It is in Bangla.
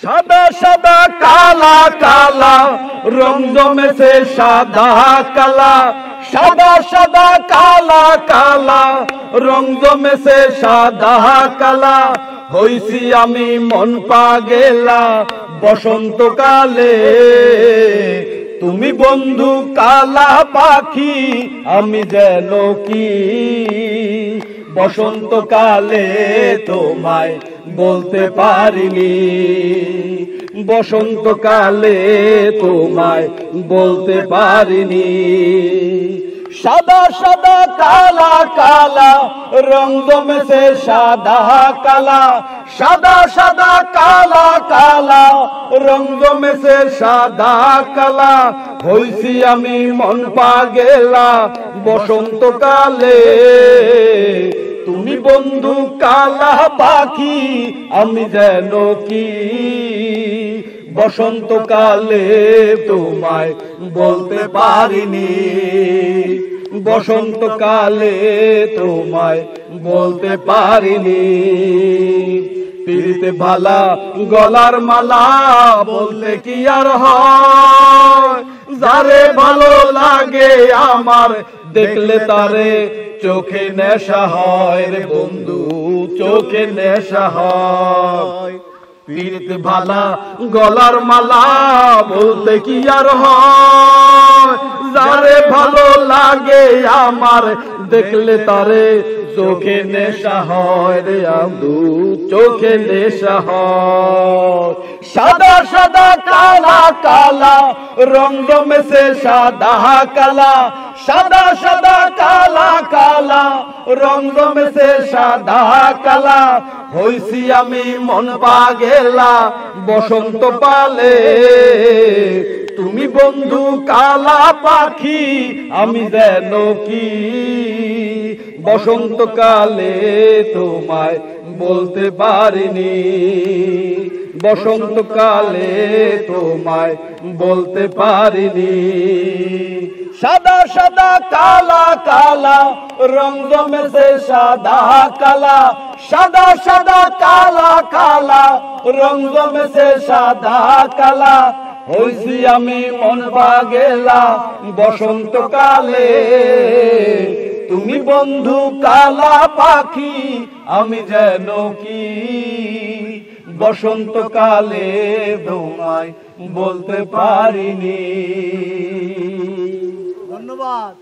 সাদা সাদা কালা কালা রং জমেছে সাদা কালা, সাদা সাদা কালা কালা রং জমেছে সাদা কালা। হইছি আমি মন পাগেলা বসন্তকালে, তুমি বন্ধু কালা পাখি আমি যেন কি। বসন্তকালে তোমায় বলতে পারিনি, বসন্তকালে তোমায় বলতে পারিনি। সাদা সাদা কালা কালা রং জমেছে সাদা কালা, সাদা সাদা কালা কালা রং জমেছে সাদা কালা। হইছি আমি মন পাগেলা বসন্তকালে, তুমি বন্ধু কালা পাখি আমি যেন কি। বসন্তকালে তোমায় বলতে পারিনি, বসন্তকালে তোমায় বলতে পারিনি। পিরিতে ভালা গলার মালা বললে কি আর হয়, যারে ভালো লাগে আমার দেখলে তারে চোখে নেশা হয় রে বন্ধু, চোখে নেশা হয়। পিরিতে ভালা গলার মালা বলতে কি আর হয়, যারে ভালো লাগে আমার দেখলে তারে চোখে নেশা হয় রে বন্ধু, চোখে নেশা হয়। সাদা সাদা কালা কালা রং জমেছে সাদা কালা, সাদা সাদা কালা কালা রং জমেছে সাদা কালা। হইছি আমি মন পাগেলা বসন্ত পালে, তুমি বন্ধু কালা পাখি আমি যেন কি। বসন্তকালে তোমায় বলতে পারিনি, বসন্তকালে তোমায় বলতে পারিনি। সাদা সাদা কালা কালা রং জমেছে সাদা কালা, সাদা সাদা কালা কালা রং জমেছে সাদা কালা। হইছি আমি মন পাগেলা বসন্তকালে, তুমি বন্ধু কালা পাখি আমি যেন কি। বসন্তকালে তোমায় বলতে পারিনি। ধন্যবাদ।